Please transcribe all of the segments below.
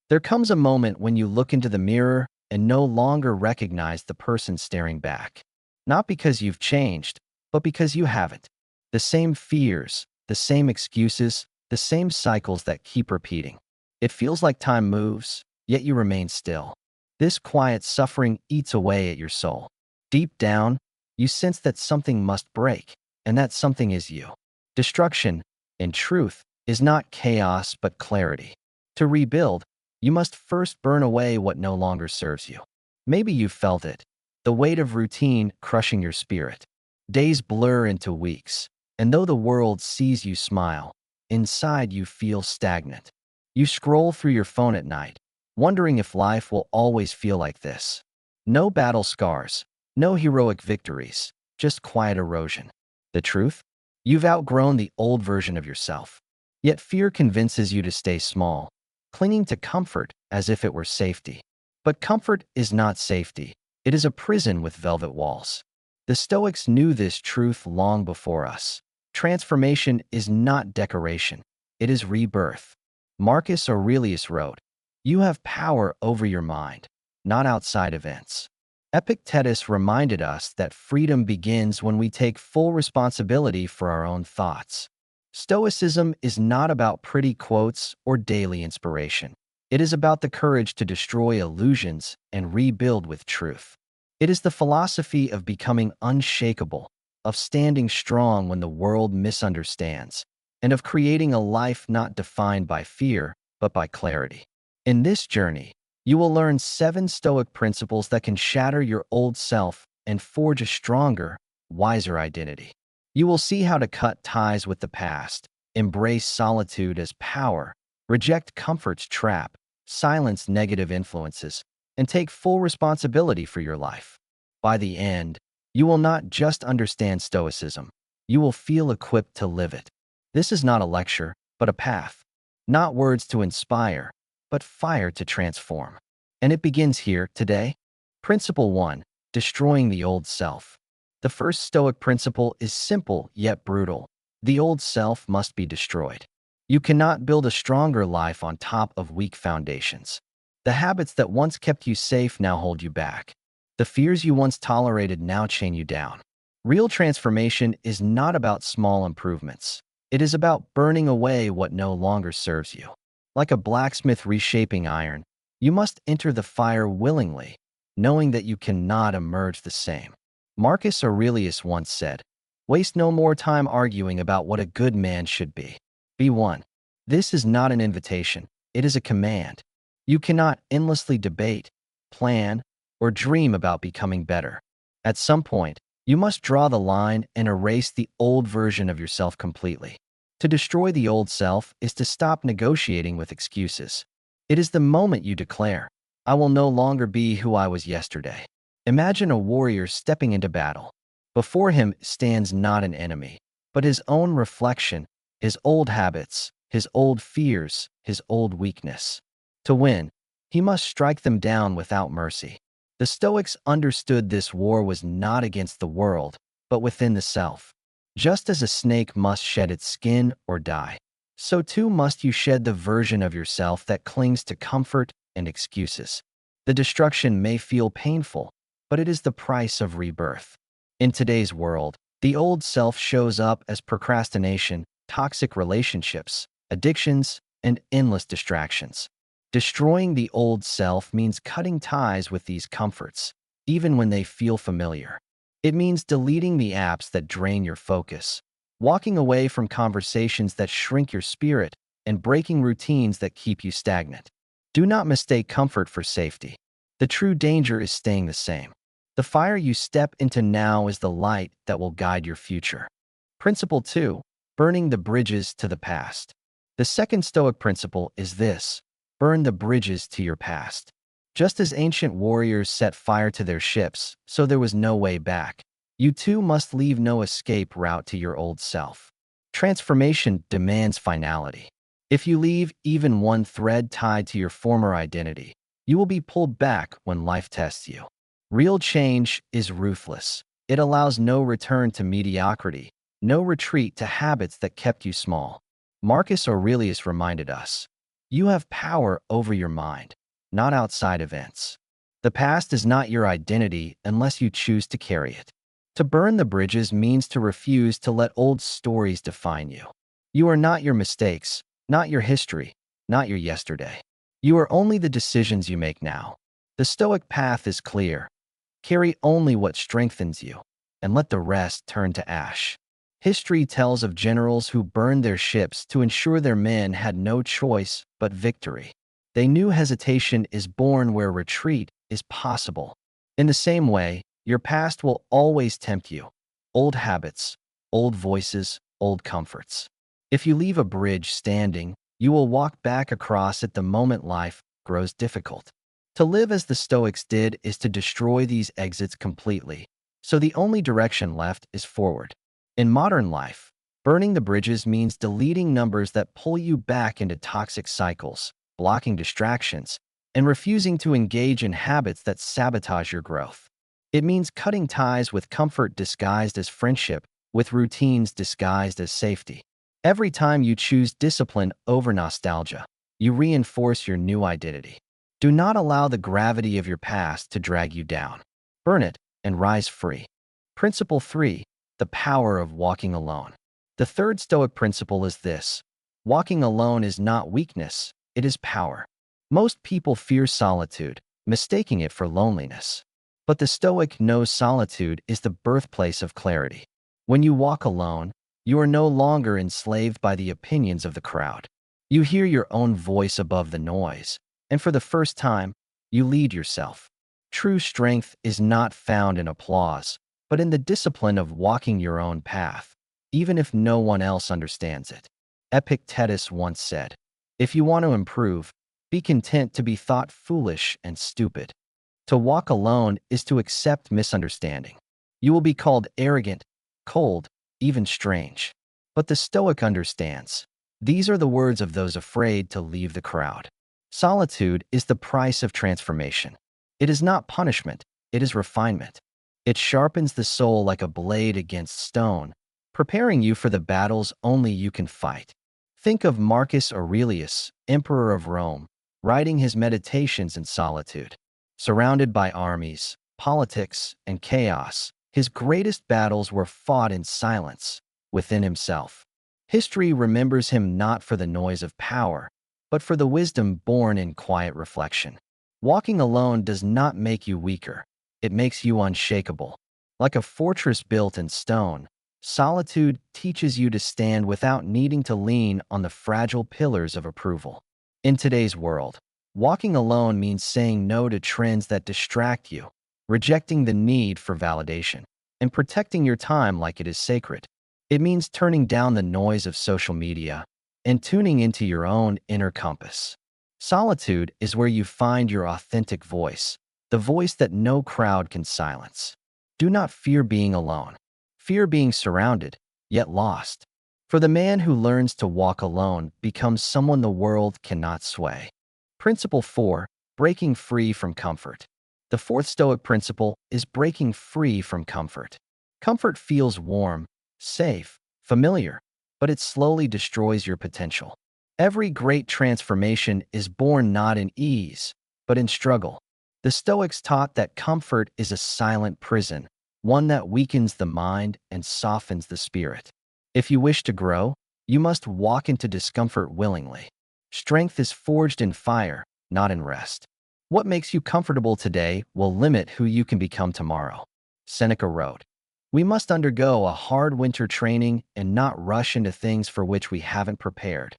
There comes a moment when you look into the mirror and no longer recognize the person staring back. Not because you've changed, but because you haven't. The same fears, the same excuses, the same cycles that keep repeating. It feels like time moves, yet you remain still. This quiet suffering eats away at your soul. Deep down, you sense that something must break, and that something is you. Destruction, in truth, is not chaos but clarity. To rebuild, you must first burn away what no longer serves you. Maybe you've felt it, the weight of routine crushing your spirit. Days blur into weeks, and though the world sees you smile, inside you feel stagnant. You scroll through your phone at night, wondering if life will always feel like this. No battle scars, no heroic victories, just quiet erosion. The truth? You've outgrown the old version of yourself. Yet fear convinces you to stay small, clinging to comfort as if it were safety. But comfort is not safety. It is a prison with velvet walls. The Stoics knew this truth long before us. Transformation is not decoration. It is rebirth. Marcus Aurelius wrote, "You have power over your mind, not outside events." Epictetus reminded us that freedom begins when we take full responsibility for our own thoughts. Stoicism is not about pretty quotes or daily inspiration. It is about the courage to destroy illusions and rebuild with truth. It is the philosophy of becoming unshakable, of standing strong when the world misunderstands, and of creating a life not defined by fear, but by clarity. In this journey, you will learn 7 Stoic principles that can shatter your old self and forge a stronger, wiser identity. You will see how to cut ties with the past, embrace solitude as power, reject comfort's trap, silence negative influences, and take full responsibility for your life. By the end, you will not just understand Stoicism, you will feel equipped to live it. This is not a lecture, but a path. Not words to inspire, but fire to transform. And it begins here, today. Principle 1. Destroying the old self. The first Stoic principle is simple yet brutal. The old self must be destroyed. You cannot build a stronger life on top of weak foundations. The habits that once kept you safe now hold you back. The fears you once tolerated now chain you down. Real transformation is not about small improvements. It is about burning away what no longer serves you. Like a blacksmith reshaping iron, you must enter the fire willingly, knowing that you cannot emerge the same. Marcus Aurelius once said, "Waste no more time arguing about what a good man should be. Be one." This is not an invitation, it is a command. You cannot endlessly debate, plan, or dream about becoming better. At some point, you must draw the line and erase the old version of yourself completely. To destroy the old self is to stop negotiating with excuses. It is the moment you declare, "I will no longer be who I was yesterday." Imagine a warrior stepping into battle. Before him stands not an enemy, but his own reflection, his old habits, his old fears, his old weakness. To win, he must strike them down without mercy. The Stoics understood this war was not against the world, but within the self. Just as a snake must shed its skin or die, so too must you shed the version of yourself that clings to comfort and excuses. The destruction may feel painful, but it is the price of rebirth. In today's world, the old self shows up as procrastination, toxic relationships, addictions, and endless distractions. Destroying the old self means cutting ties with these comforts, even when they feel familiar. It means deleting the apps that drain your focus, walking away from conversations that shrink your spirit, and breaking routines that keep you stagnant. Do not mistake comfort for safety. The true danger is staying the same. The fire you step into now is the light that will guide your future. Principle 2. Burning the bridges to the past. The second Stoic principle is this: burn the bridges to your past. Just as ancient warriors set fire to their ships, so there was no way back, you too must leave no escape route to your old self. Transformation demands finality. If you leave even one thread tied to your former identity, you will be pulled back when life tests you. Real change is ruthless. It allows no return to mediocrity, no retreat to habits that kept you small. Marcus Aurelius reminded us, You have power over your mind, not outside events. The past is not your identity unless you choose to carry it. To burn the bridges means to refuse to let old stories define you. You are not your mistakes, not your history, not your yesterday. You are only the decisions you make now. The Stoic path is clear. Carry only what strengthens you, and let the rest turn to ash. History tells of generals who burned their ships to ensure their men had no choice but victory. They knew hesitation is born where retreat is possible. In the same way, your past will always tempt you. Old habits, old voices, old comforts. If you leave a bridge standing, you will walk back across it the moment life grows difficult. To live as the Stoics did is to destroy these exits completely, so the only direction left is forward. In modern life, burning the bridges means deleting numbers that pull you back into toxic cycles, blocking distractions, and refusing to engage in habits that sabotage your growth. It means cutting ties with comfort disguised as friendship, with routines disguised as safety. Every time you choose discipline over nostalgia, you reinforce your new identity. Do not allow the gravity of your past to drag you down. Burn it and rise free. Principle 3. The power of walking alone. The third Stoic principle is this: walking alone is not weakness, it is power. Most people fear solitude, mistaking it for loneliness. But the Stoic knows solitude is the birthplace of clarity. When you walk alone, you are no longer enslaved by the opinions of the crowd. You hear your own voice above the noise, and for the first time, you lead yourself. True strength is not found in applause, but in the discipline of walking your own path, even if no one else understands it. Epictetus once said, "If you want to improve, be content to be thought foolish and stupid." To walk alone is to accept misunderstanding. You will be called arrogant, cold, even strange. But the Stoic understands. These are the words of those afraid to leave the crowd. Solitude is the price of transformation. It is not punishment, it is refinement. It sharpens the soul like a blade against stone, preparing you for the battles only you can fight. Think of Marcus Aurelius, Emperor of Rome, writing his meditations in solitude. Surrounded by armies, politics, and chaos, his greatest battles were fought in silence, within himself. History remembers him not for the noise of power, but for the wisdom born in quiet reflection. Walking alone does not make you weaker, it makes you unshakable. Like a fortress built in stone, solitude teaches you to stand without needing to lean on the fragile pillars of approval. In today's world, walking alone means saying no to trends that distract you, rejecting the need for validation, and protecting your time like it is sacred. It means turning down the noise of social media and tuning into your own inner compass. Solitude is where you find your authentic voice, the voice that no crowd can silence. Do not fear being alone. Fear being surrounded, yet lost. For the man who learns to walk alone becomes someone the world cannot sway. Principle 4. Breaking free from comfort. The fourth Stoic principle is breaking free from comfort. Comfort feels warm, safe, familiar, but it slowly destroys your potential. Every great transformation is born not in ease, but in struggle. The Stoics taught that comfort is a silent prison, one that weakens the mind and softens the spirit. If you wish to grow, you must walk into discomfort willingly. Strength is forged in fire, not in rest. What makes you comfortable today will limit who you can become tomorrow. Seneca wrote, "We must undergo a hard winter training and not rush into things for which we haven't prepared."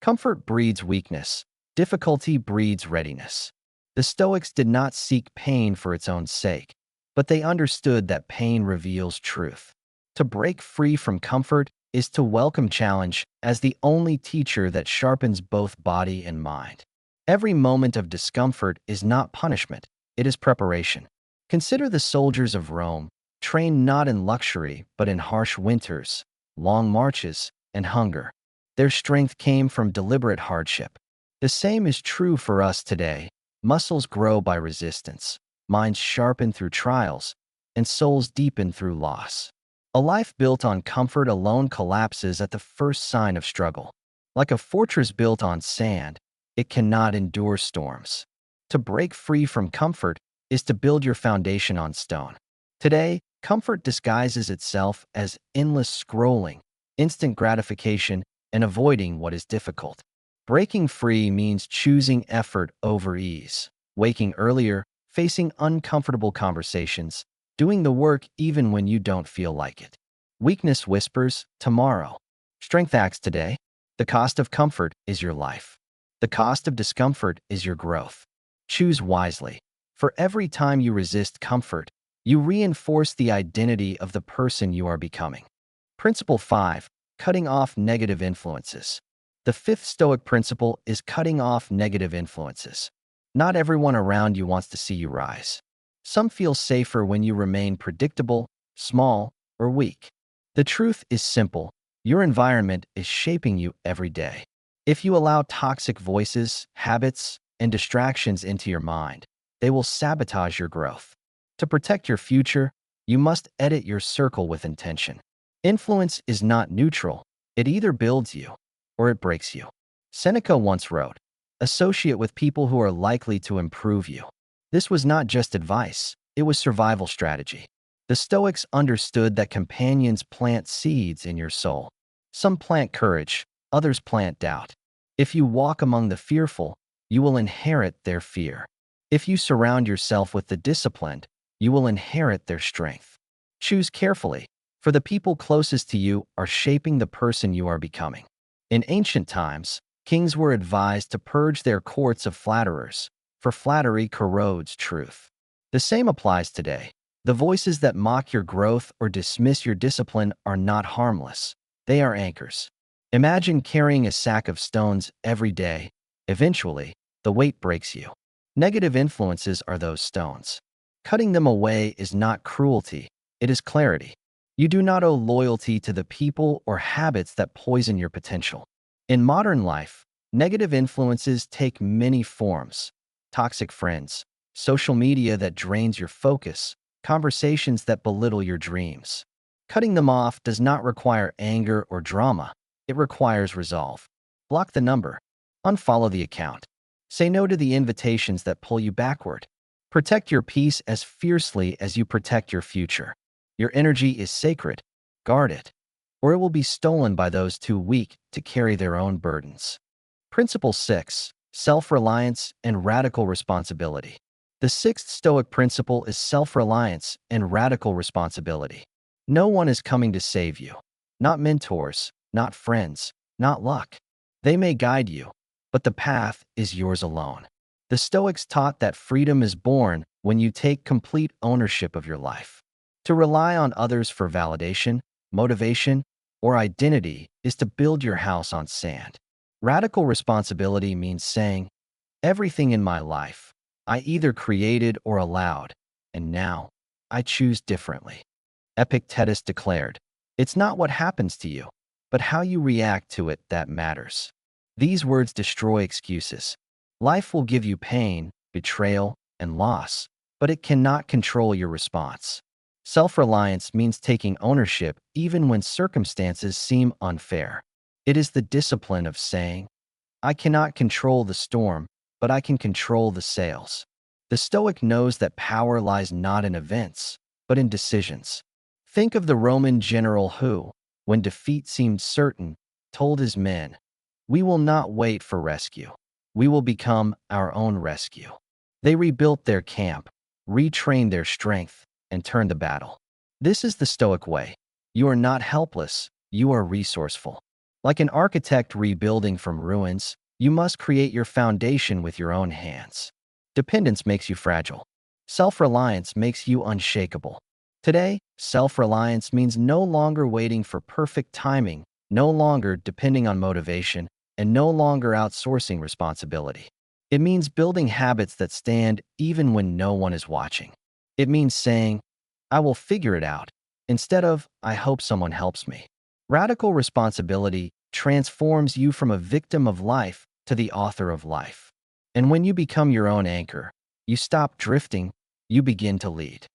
Comfort breeds weakness. Difficulty breeds readiness. The Stoics did not seek pain for its own sake, but they understood that pain reveals truth. To break free from comfort is to welcome challenge as the only teacher that sharpens both body and mind. Every moment of discomfort is not punishment, it is preparation. Consider the soldiers of Rome, trained not in luxury but in harsh winters, long marches, and hunger. Their strength came from deliberate hardship. The same is true for us today. Muscles grow by resistance, minds sharpen through trials, and souls deepen through loss. A life built on comfort alone collapses at the first sign of struggle. Like a fortress built on sand, It cannot endure storms. To break free from comfort is to build your foundation on stone. Today, comfort disguises itself as endless scrolling, instant gratification, and avoiding what is difficult. Breaking free means choosing effort over ease, waking earlier, facing uncomfortable conversations, doing the work even when you don't feel like it. Weakness whispers, tomorrow. Strength acts today. The cost of comfort is your life. The cost of discomfort is your growth. Choose wisely. For every time you resist comfort, you reinforce the identity of the person you are becoming. Principle 5. Cutting off negative influences. The fifth Stoic principle is cutting off negative influences. Not everyone around you wants to see you rise. Some feel safer when you remain predictable, small, or weak. The truth is simple. Your environment is shaping you every day. If you allow toxic voices, habits, and distractions into your mind, they will sabotage your growth. To protect your future, you must edit your circle with intention. Influence is not neutral. It either builds you or it breaks you. Seneca once wrote, "Associate with people who are likely to improve you." This was not just advice, it was survival strategy. The Stoics understood that companions plant seeds in your soul. Some plant courage, others plant doubt. If you walk among the fearful, you will inherit their fear. If you surround yourself with the disciplined, you will inherit their strength. Choose carefully, for the people closest to you are shaping the person you are becoming. In ancient times, kings were advised to purge their courts of flatterers, for flattery corrodes truth. The same applies today. The voices that mock your growth or dismiss your discipline are not harmless. They are anchors. Imagine carrying a sack of stones every day. Eventually, the weight breaks you. Negative influences are those stones. Cutting them away is not cruelty, it is clarity. You do not owe loyalty to the people or habits that poison your potential. In modern life, negative influences take many forms. Toxic friends, social media that drains your focus, conversations that belittle your dreams. Cutting them off does not require anger or drama. It requires resolve. Block the number. Unfollow the account. Say no to the invitations that pull you backward. Protect your peace as fiercely as you protect your future. Your energy is sacred. Guard it, or it will be stolen by those too weak to carry their own burdens. Principle 6. Self-Reliance and Radical Responsibility. The sixth Stoic principle is self-reliance and radical responsibility. No one is coming to save you. Not mentors, not friends, not luck. They may guide you, but the path is yours alone. The Stoics taught that freedom is born when you take complete ownership of your life. To rely on others for validation, motivation, or identity is to build your house on sand. Radical responsibility means saying, everything in my life, I either created or allowed, and now I choose differently. Epictetus declared, it's not what happens to you, but how you react to it that matters. These words destroy excuses. Life will give you pain, betrayal, and loss, but it cannot control your response. Self-reliance means taking ownership even when circumstances seem unfair. It is the discipline of saying, I cannot control the storm, but I can control the sails. The Stoic knows that power lies not in events, but in decisions. Think of the Roman general who, when defeat seemed certain, told his men, we will not wait for rescue. We will become our own rescue. They rebuilt their camp, retrained their strength, and turned the battle. This is the Stoic way. You are not helpless, you are resourceful. Like an architect rebuilding from ruins, you must create your foundation with your own hands. Dependence makes you fragile. Self-reliance makes you unshakable. Today, self-reliance means no longer waiting for perfect timing, no longer depending on motivation, and no longer outsourcing responsibility. It means building habits that stand even when no one is watching. It means saying, I will figure it out, instead of, I hope someone helps me. Radical responsibility transforms you from a victim of life to the author of life. And when you become your own anchor, you stop drifting, you begin to lead.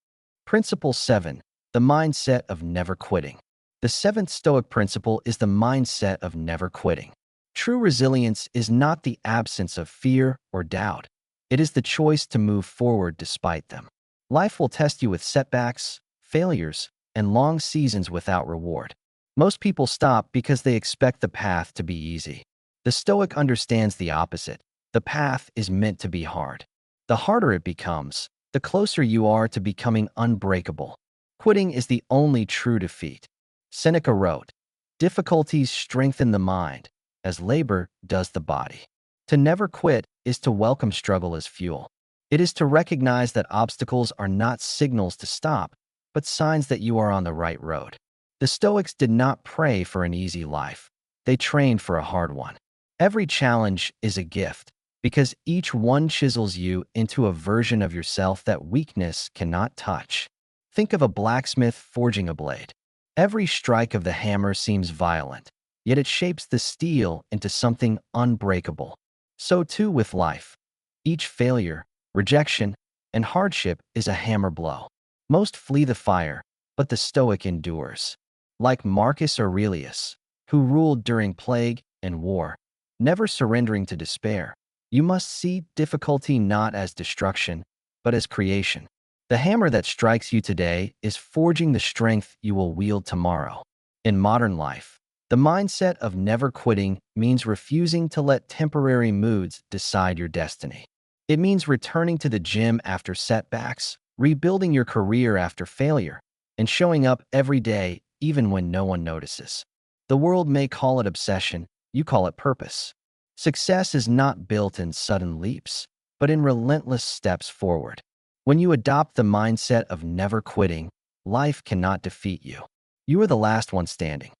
Principle 7. The mindset of never quitting. The seventh Stoic principle is the mindset of never quitting. True resilience is not the absence of fear or doubt. It is the choice to move forward despite them. Life will test you with setbacks, failures, and long seasons without reward. Most people stop because they expect the path to be easy. The Stoic understands the opposite. The path is meant to be hard. The harder it becomes, the closer you are to becoming unbreakable. Quitting is the only true defeat. Seneca wrote, "Difficulties strengthen the mind, as labor does the body." To never quit is to welcome struggle as fuel. It is to recognize that obstacles are not signals to stop, but signs that you are on the right road. The Stoics did not pray for an easy life. They trained for a hard one. Every challenge is a gift, because each one chisels you into a version of yourself that weakness cannot touch. Think of a blacksmith forging a blade. Every strike of the hammer seems violent, yet it shapes the steel into something unbreakable. So too with life. Each failure, rejection, and hardship is a hammer blow. Most flee the fire, but the Stoic endures. Like Marcus Aurelius, who ruled during plague and war, never surrendering to despair, you must see difficulty not as destruction, but as creation. The hammer that strikes you today is forging the strength you will wield tomorrow. In modern life, the mindset of never quitting means refusing to let temporary moods decide your destiny. It means returning to the gym after setbacks, rebuilding your career after failure, and showing up every day even when no one notices. The world may call it obsession, you call it purpose. Success is not built in sudden leaps, but in relentless steps forward. When you adopt the mindset of never quitting, life cannot defeat you. You are the last one standing.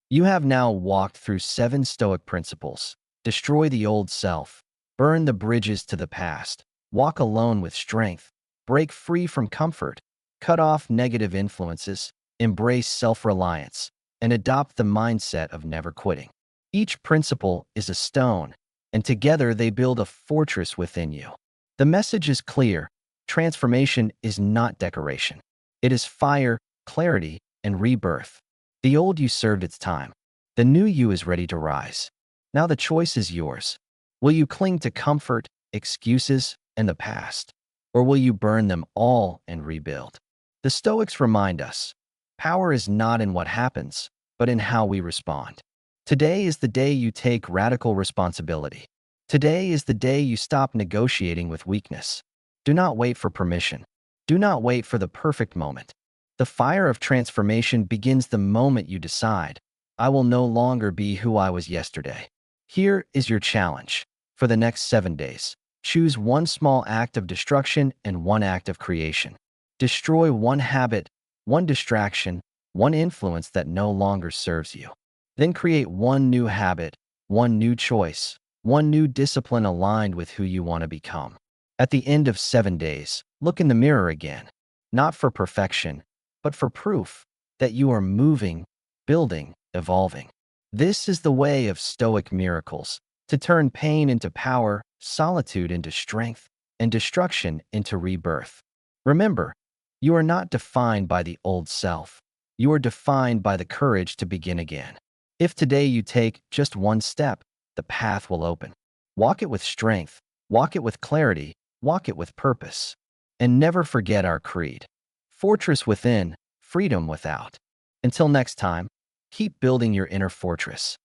You have now walked through 7 Stoic principles. Destroy the old self, burn the bridges to the past, walk alone with strength, break free from comfort, cut off negative influences, embrace self-reliance, and adopt the mindset of never quitting. Each principle is a stone, and together they build a fortress within you. The message is clear. Transformation is not decoration. It is fire, clarity, and rebirth. The old you served its time. The new you is ready to rise. Now the choice is yours. Will you cling to comfort, excuses, and the past? Or will you burn them all and rebuild? The Stoics remind us, power is not in what happens, but in how we respond. Today is the day you take radical responsibility. Today is the day you stop negotiating with weakness. Do not wait for permission. Do not wait for the perfect moment. The fire of transformation begins the moment you decide, I will no longer be who I was yesterday. Here is your challenge. For the next 7 days, choose one small act of destruction and one act of creation. Destroy one habit, one distraction, one influence that no longer serves you. Then create one new habit, one new choice, one new discipline aligned with who you want to become. At the end of 7 days, look in the mirror again, not for perfection, but for proof that you are moving, building, evolving. This is the way of Stoic miracles, to turn pain into power, solitude into strength, and destruction into rebirth. Remember, you are not defined by the old self. You are defined by the courage to begin again. If today you take just one step, the path will open. Walk it with strength, walk it with clarity, walk it with purpose. And never forget our creed. Fortress within, freedom without. Until next time, keep building your inner fortress.